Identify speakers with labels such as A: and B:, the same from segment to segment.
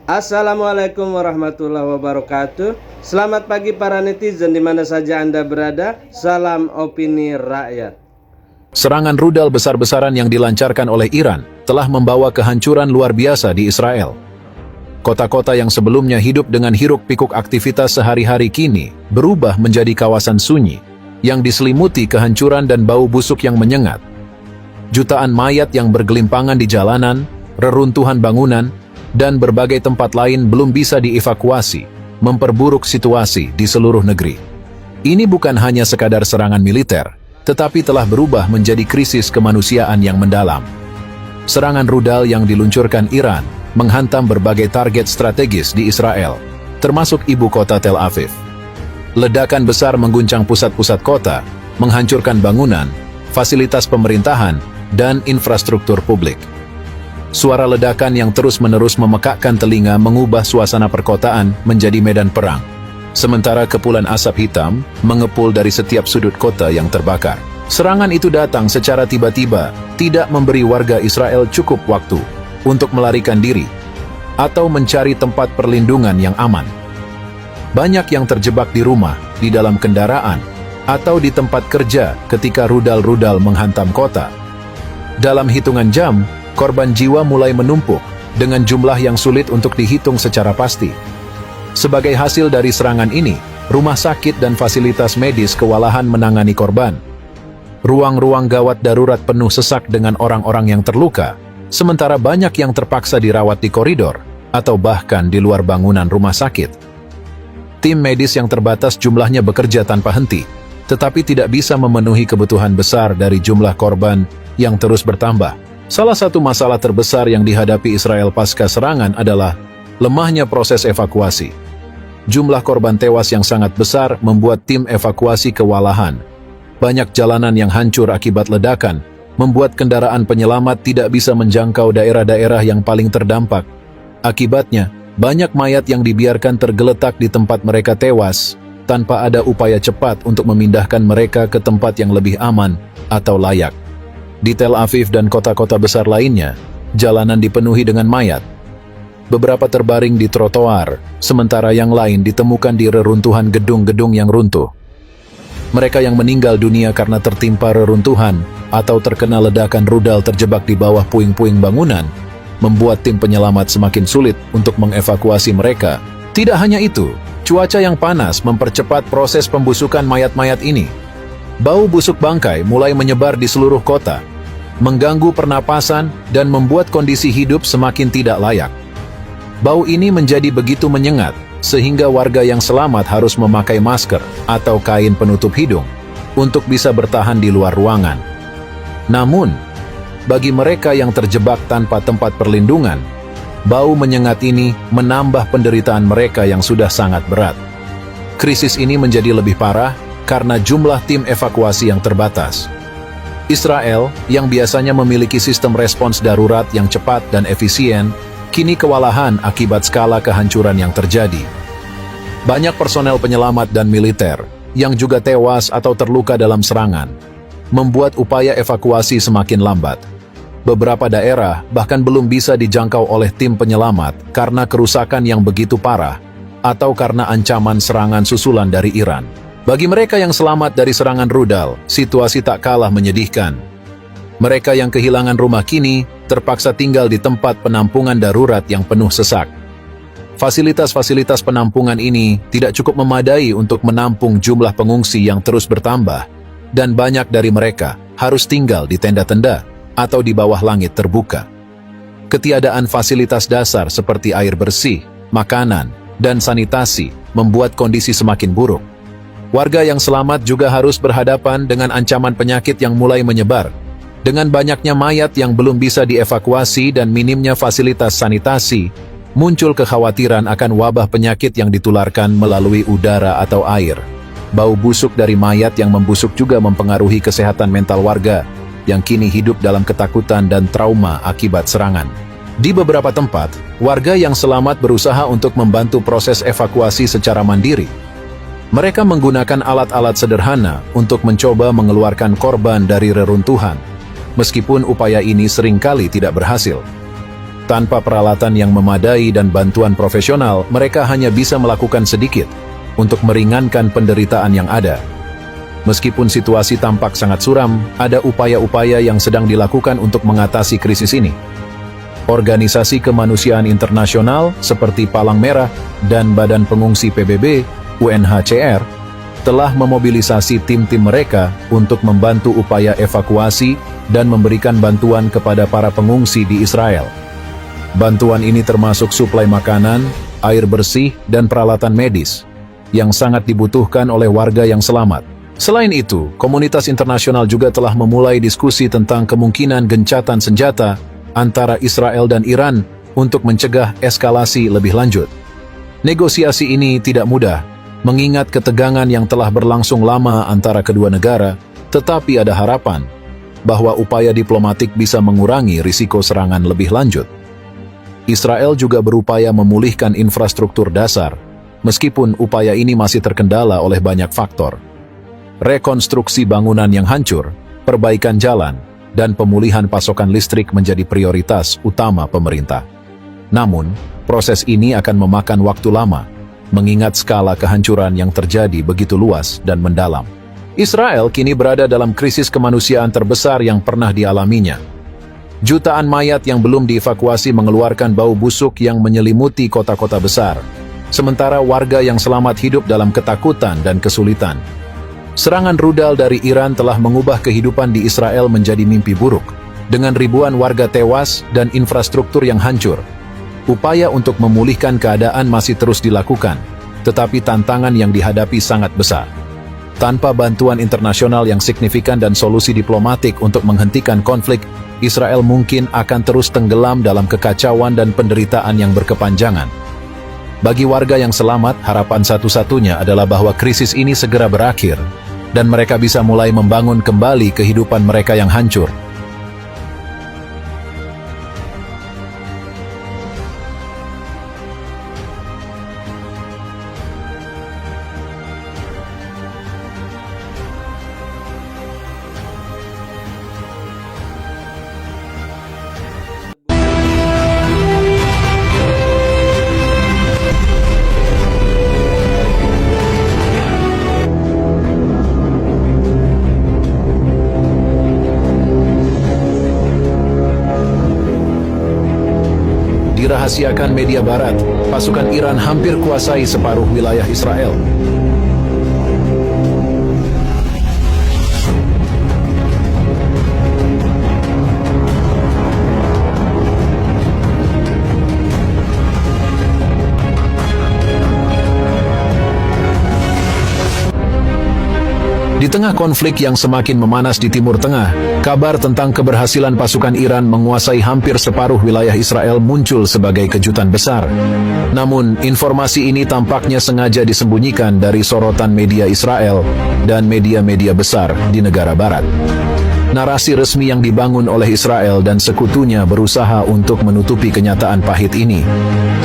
A: Assalamualaikum warahmatullahi wabarakatuh. Selamat pagi para netizen di mana saja Anda berada. Salam opini rakyat.
B: Serangan rudal besar-besaran yang dilancarkan oleh Iran telah membawa kehancuran luar biasa di Israel. Kota-kota yang sebelumnya hidup dengan hiruk-pikuk aktivitas sehari-hari kini berubah menjadi kawasan sunyi yang diselimuti kehancuran dan bau busuk yang menyengat. Jutaan mayat yang bergelimpangan di jalanan, reruntuhan bangunan, dan berbagai tempat lain belum bisa dievakuasi, memperburuk situasi di seluruh negeri. Ini bukan hanya sekadar serangan militer, tetapi telah berubah menjadi krisis kemanusiaan yang mendalam. Serangan rudal yang diluncurkan Iran menghantam berbagai target strategis di Israel, termasuk ibu kota Tel Aviv. Ledakan besar mengguncang pusat-pusat kota, menghancurkan bangunan, fasilitas pemerintahan, dan infrastruktur publik. Suara ledakan yang terus-menerus memekakkan telinga mengubah suasana perkotaan menjadi medan perang. Sementara kepulan asap hitam mengepul dari setiap sudut kota yang terbakar. Serangan itu datang secara tiba-tiba, tidak memberi warga Israel cukup waktu untuk melarikan diri atau mencari tempat perlindungan yang aman. Banyak yang terjebak di rumah, di dalam kendaraan, atau di tempat kerja ketika rudal-rudal menghantam kota. Dalam hitungan jam, korban jiwa mulai menumpuk dengan jumlah yang sulit untuk dihitung secara pasti. Sebagai hasil dari serangan ini, rumah sakit dan fasilitas medis kewalahan menangani korban. Ruang-ruang gawat darurat penuh sesak dengan orang-orang yang terluka, sementara banyak yang terpaksa dirawat di koridor atau bahkan di luar bangunan rumah sakit. Tim medis yang terbatas jumlahnya bekerja tanpa henti, tetapi tidak bisa memenuhi kebutuhan besar dari jumlah korban yang terus bertambah. Salah satu masalah terbesar yang dihadapi Israel pasca serangan adalah lemahnya proses evakuasi. Jumlah korban tewas yang sangat besar membuat tim evakuasi kewalahan. Banyak jalanan yang hancur akibat ledakan, membuat kendaraan penyelamat tidak bisa menjangkau daerah-daerah yang paling terdampak. Akibatnya, banyak mayat yang dibiarkan tergeletak di tempat mereka tewas, tanpa ada upaya cepat untuk memindahkan mereka ke tempat yang lebih aman atau layak. Di Tel Aviv dan kota-kota besar lainnya, jalanan dipenuhi dengan mayat. Beberapa terbaring di trotoar, sementara yang lain ditemukan di reruntuhan gedung-gedung yang runtuh. Mereka yang meninggal dunia karena tertimpa reruntuhan atau terkena ledakan rudal terjebak di bawah puing-puing bangunan, membuat tim penyelamat semakin sulit untuk mengevakuasi mereka. Tidak hanya itu, cuaca yang panas mempercepat proses pembusukan mayat-mayat ini. Bau busuk bangkai mulai menyebar di seluruh kota, mengganggu pernapasan dan membuat kondisi hidup semakin tidak layak. Bau ini menjadi begitu menyengat, sehingga warga yang selamat harus memakai masker atau kain penutup hidung untuk bisa bertahan di luar ruangan. Namun, bagi mereka yang terjebak tanpa tempat perlindungan, bau menyengat ini menambah penderitaan mereka yang sudah sangat berat. Krisis ini menjadi lebih parah karena jumlah tim evakuasi yang terbatas. Israel, yang biasanya memiliki sistem respons darurat yang cepat dan efisien, kini kewalahan akibat skala kehancuran yang terjadi. Banyak personel penyelamat dan militer yang juga tewas atau terluka dalam serangan, membuat upaya evakuasi semakin lambat. Beberapa daerah bahkan belum bisa dijangkau oleh tim penyelamat karena kerusakan yang begitu parah atau karena ancaman serangan susulan dari Iran. Bagi mereka yang selamat dari serangan rudal, situasi tak kalah menyedihkan. Mereka yang kehilangan rumah kini terpaksa tinggal di tempat penampungan darurat yang penuh sesak. Fasilitas-fasilitas penampungan ini tidak cukup memadai untuk menampung jumlah pengungsi yang terus bertambah, dan banyak dari mereka harus tinggal di tenda-tenda atau di bawah langit terbuka. Ketiadaan fasilitas dasar seperti air bersih, makanan, dan sanitasi membuat kondisi semakin buruk. Warga yang selamat juga harus berhadapan dengan ancaman penyakit yang mulai menyebar. Dengan banyaknya mayat yang belum bisa dievakuasi dan minimnya fasilitas sanitasi, muncul kekhawatiran akan wabah penyakit yang ditularkan melalui udara atau air. Bau busuk dari mayat yang membusuk juga mempengaruhi kesehatan mental warga, yang kini hidup dalam ketakutan dan trauma akibat serangan. Di beberapa tempat, warga yang selamat berusaha untuk membantu proses evakuasi secara mandiri. Mereka menggunakan alat-alat sederhana untuk mencoba mengeluarkan korban dari reruntuhan, meskipun upaya ini seringkali tidak berhasil. Tanpa peralatan yang memadai dan bantuan profesional, mereka hanya bisa melakukan sedikit untuk meringankan penderitaan yang ada. Meskipun situasi tampak sangat suram, ada upaya-upaya yang sedang dilakukan untuk mengatasi krisis ini. Organisasi kemanusiaan internasional seperti Palang Merah dan Badan Pengungsi PBB, UNHCR, telah memobilisasi tim-tim mereka untuk membantu upaya evakuasi dan memberikan bantuan kepada para pengungsi di Israel. Bantuan ini termasuk suplai makanan, air bersih, dan peralatan medis yang sangat dibutuhkan oleh warga yang selamat. Selain itu, komunitas internasional juga telah memulai diskusi tentang kemungkinan gencatan senjata antara Israel dan Iran untuk mencegah eskalasi lebih lanjut. Negosiasi ini tidak mudah, mengingat ketegangan yang telah berlangsung lama antara kedua negara, tetapi ada harapan bahwa upaya diplomatik bisa mengurangi risiko serangan lebih lanjut. Israel juga berupaya memulihkan infrastruktur dasar, meskipun upaya ini masih terkendala oleh banyak faktor. Rekonstruksi bangunan yang hancur, perbaikan jalan, dan pemulihan pasokan listrik menjadi prioritas utama pemerintah. Namun, proses ini akan memakan waktu lama, mengingat skala kehancuran yang terjadi begitu luas dan mendalam. Israel kini berada dalam krisis kemanusiaan terbesar yang pernah dialaminya. Jutaan mayat yang belum dievakuasi mengeluarkan bau busuk yang menyelimuti kota-kota besar, sementara warga yang selamat hidup dalam ketakutan dan kesulitan. Serangan rudal dari Iran telah mengubah kehidupan di Israel menjadi mimpi buruk, dengan ribuan warga tewas dan infrastruktur yang hancur. Upaya untuk memulihkan keadaan masih terus dilakukan, tetapi tantangan yang dihadapi sangat besar. Tanpa bantuan internasional yang signifikan dan solusi diplomatik untuk menghentikan konflik, Israel mungkin akan terus tenggelam dalam kekacauan dan penderitaan yang berkepanjangan. Bagi warga yang selamat, harapan satu-satunya adalah bahwa krisis ini segera berakhir, dan mereka bisa mulai membangun kembali kehidupan mereka yang hancur. Dirahasiakan media barat, pasukan Iran hampir kuasai separuh wilayah Israel. Di tengah konflik yang semakin memanas di Timur Tengah, kabar tentang keberhasilan pasukan Iran menguasai hampir separuh wilayah Israel muncul sebagai kejutan besar. Namun, informasi ini tampaknya sengaja disembunyikan dari sorotan media Israel dan media-media besar di negara barat. Narasi resmi yang dibangun oleh Israel dan sekutunya berusaha untuk menutupi kenyataan pahit ini,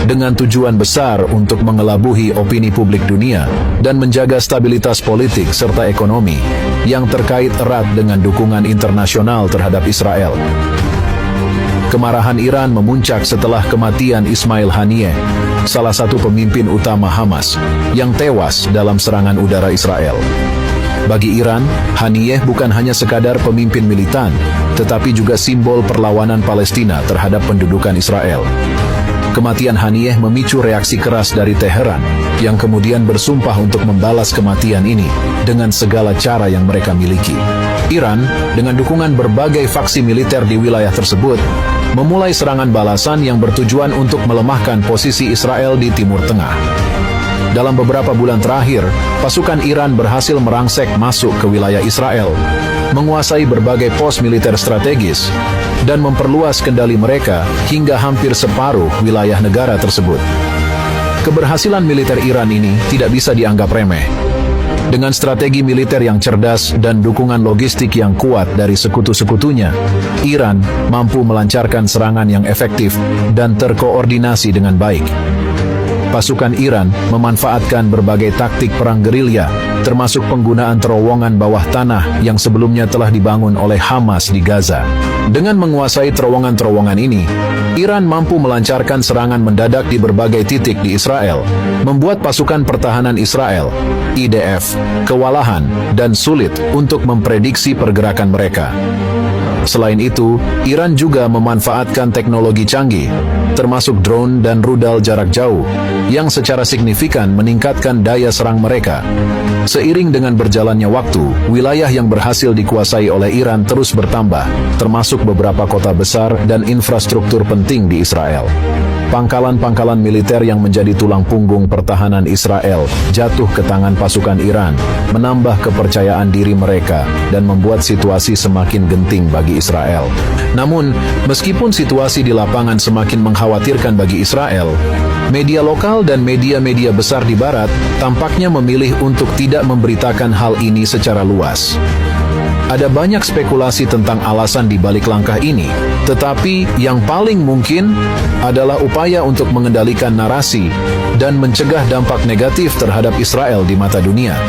B: dengan tujuan besar untuk mengelabuhi opini publik dunia dan menjaga stabilitas politik serta ekonomi yang terkait erat dengan dukungan internasional terhadap Israel. Kemarahan Iran memuncak setelah kematian Ismail Haniyeh, salah satu pemimpin utama Hamas, yang tewas dalam serangan udara Israel. Bagi Iran, Haniyeh bukan hanya sekadar pemimpin militan, tetapi juga simbol perlawanan Palestina terhadap pendudukan Israel. Kematian Haniyeh memicu reaksi keras dari Teheran, yang kemudian bersumpah untuk membalas kematian ini dengan segala cara yang mereka miliki. Iran, dengan dukungan berbagai faksi militer di wilayah tersebut, memulai serangan balasan yang bertujuan untuk melemahkan posisi Israel di Timur Tengah. Dalam beberapa bulan terakhir, pasukan Iran berhasil merangsek masuk ke wilayah Israel, menguasai berbagai pos militer strategis, dan memperluas kendali mereka hingga hampir separuh wilayah negara tersebut. Keberhasilan militer Iran ini tidak bisa dianggap remeh. Dengan strategi militer yang cerdas dan dukungan logistik yang kuat dari sekutu-sekutunya, Iran mampu melancarkan serangan yang efektif dan terkoordinasi dengan baik. Pasukan Iran memanfaatkan berbagai taktik perang gerilya, termasuk penggunaan terowongan bawah tanah yang sebelumnya telah dibangun oleh Hamas di Gaza. Dengan menguasai terowongan-terowongan ini, Iran mampu melancarkan serangan mendadak di berbagai titik di Israel, membuat pasukan pertahanan Israel, IDF, kewalahan dan sulit untuk memprediksi pergerakan mereka. Selain itu, Iran juga memanfaatkan teknologi canggih, termasuk drone dan rudal jarak jauh, yang secara signifikan meningkatkan daya serang mereka. Seiring dengan berjalannya waktu, wilayah yang berhasil dikuasai oleh Iran terus bertambah, termasuk beberapa kota besar dan infrastruktur penting di Israel. Pangkalan-pangkalan militer yang menjadi tulang punggung pertahanan Israel jatuh ke tangan pasukan Iran, menambah kepercayaan diri mereka dan membuat situasi semakin genting bagi Israel. Namun, meskipun situasi di lapangan semakin mengkhawatirkan bagi Israel, media lokal dan media-media besar di Barat tampaknya memilih untuk tidak memberitakan hal ini secara luas. Ada banyak spekulasi tentang alasan di balik langkah ini, tetapi yang paling mungkin adalah upaya untuk mengendalikan narasi dan mencegah dampak negatif terhadap Israel di mata dunia.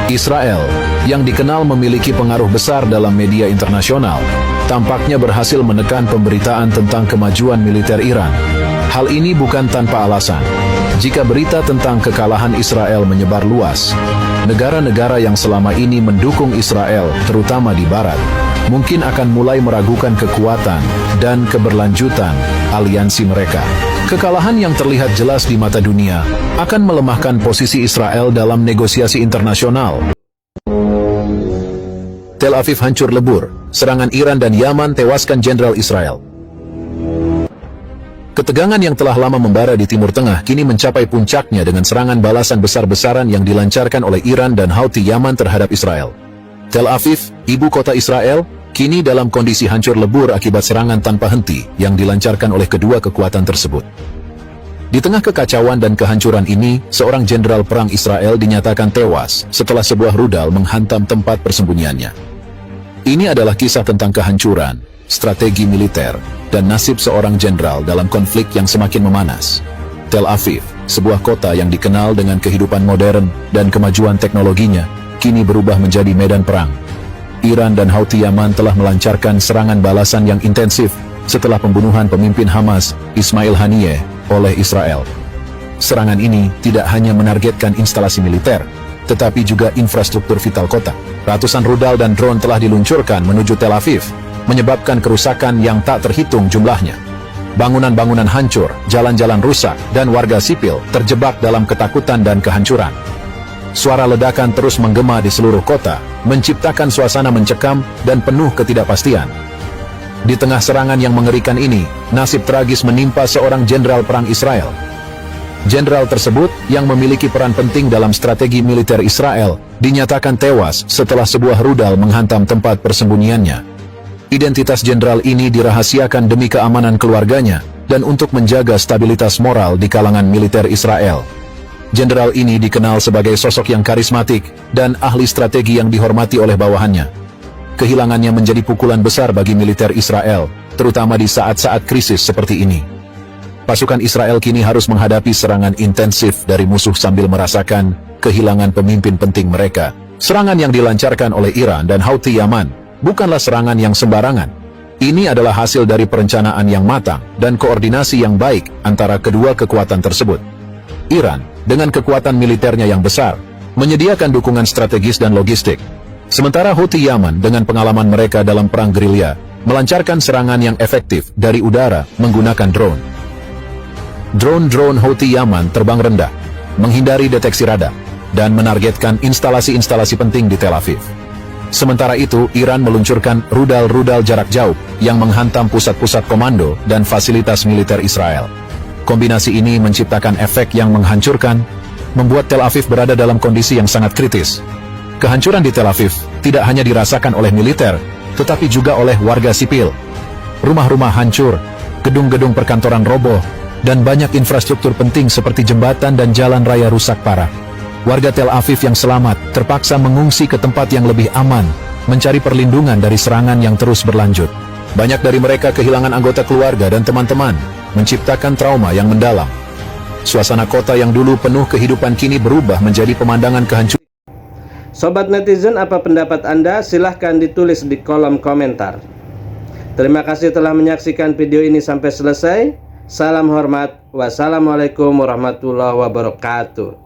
B: Israel, yang dikenal memiliki pengaruh besar dalam media internasional, tampaknya berhasil menekan pemberitaan tentang kemajuan militer Iran. Hal ini bukan tanpa alasan. Jika berita tentang kekalahan Israel menyebar luas, negara-negara yang selama ini mendukung Israel, terutama di Barat, mungkin akan mulai meragukan kekuatan dan keberlanjutan aliansi mereka. Kekalahan yang terlihat jelas di mata dunia akan melemahkan posisi Israel dalam negosiasi internasional. Tel Aviv hancur lebur, serangan Iran dan Yaman tewaskan Jenderal Israel. Ketegangan yang telah lama membara di Timur Tengah kini mencapai puncaknya dengan serangan balasan besar-besaran yang dilancarkan oleh Iran dan Houthi Yaman terhadap Israel. Tel Aviv, ibu kota Israel, kini dalam kondisi hancur lebur akibat serangan tanpa henti yang dilancarkan oleh kedua kekuatan tersebut. Di tengah kekacauan dan kehancuran ini, seorang jenderal perang Israel dinyatakan tewas setelah sebuah rudal menghantam tempat persembunyiannya. Ini adalah kisah tentang kehancuran, strategi militer, dan nasib seorang jenderal dalam konflik yang semakin memanas. Tel Aviv, sebuah kota yang dikenal dengan kehidupan modern dan kemajuan teknologinya, kini berubah menjadi medan perang. Iran dan Houthi Yaman telah melancarkan serangan balasan yang intensif setelah pembunuhan pemimpin Hamas, Ismail Haniyeh, oleh Israel. Serangan ini tidak hanya menargetkan instalasi militer, tetapi juga infrastruktur vital kota. Ratusan rudal dan drone telah diluncurkan menuju Tel Aviv, menyebabkan kerusakan yang tak terhitung jumlahnya. Bangunan-bangunan hancur, jalan-jalan rusak, dan warga sipil terjebak dalam ketakutan dan kehancuran. Suara ledakan terus menggema di seluruh kota, menciptakan suasana mencekam dan penuh ketidakpastian. Di tengah serangan yang mengerikan ini, nasib tragis menimpa seorang jenderal perang Israel. Jenderal tersebut, yang memiliki peran penting dalam strategi militer Israel, dinyatakan tewas setelah sebuah rudal menghantam tempat persembunyiannya. Identitas jenderal ini dirahasiakan demi keamanan keluarganya dan untuk menjaga stabilitas moral di kalangan militer Israel. Jenderal ini dikenal sebagai sosok yang karismatik dan ahli strategi yang dihormati oleh bawahannya. Kehilangannya menjadi pukulan besar bagi militer Israel, terutama di saat-saat krisis seperti ini. Pasukan Israel kini harus menghadapi serangan intensif dari musuh sambil merasakan kehilangan pemimpin penting mereka. Serangan yang dilancarkan oleh Iran dan Houthi Yaman bukanlah serangan yang sembarangan. Ini adalah hasil dari perencanaan yang matang dan koordinasi yang baik antara kedua kekuatan tersebut. Iran, dengan kekuatan militernya yang besar, menyediakan dukungan strategis dan logistik. Sementara Houthi Yaman dengan pengalaman mereka dalam perang gerilya, melancarkan serangan yang efektif dari udara menggunakan drone. Drone-drone Houthi Yaman terbang rendah, menghindari deteksi radar, dan menargetkan instalasi-instalasi penting di Tel Aviv. Sementara itu, Iran meluncurkan rudal-rudal jarak jauh yang menghantam pusat-pusat komando dan fasilitas militer Israel. Kombinasi ini menciptakan efek yang menghancurkan, membuat Tel Aviv berada dalam kondisi yang sangat kritis. Kehancuran di Tel Aviv tidak hanya dirasakan oleh militer, tetapi juga oleh warga sipil. Rumah-rumah hancur, gedung-gedung perkantoran roboh, dan banyak infrastruktur penting seperti jembatan dan jalan raya rusak parah. Warga Tel Aviv yang selamat terpaksa mengungsi ke tempat yang lebih aman, mencari perlindungan dari serangan yang terus berlanjut. Banyak dari mereka kehilangan anggota keluarga dan teman-teman, menciptakan trauma yang mendalam. Suasana kota yang dulu penuh kehidupan kini berubah menjadi pemandangan kehancuran.
A: Sobat netizen, apa pendapat Anda? Silahkan ditulis di kolom komentar. Terima kasih telah menyaksikan video ini sampai selesai. Salam hormat. Wassalamualaikum warahmatullahi wabarakatuh.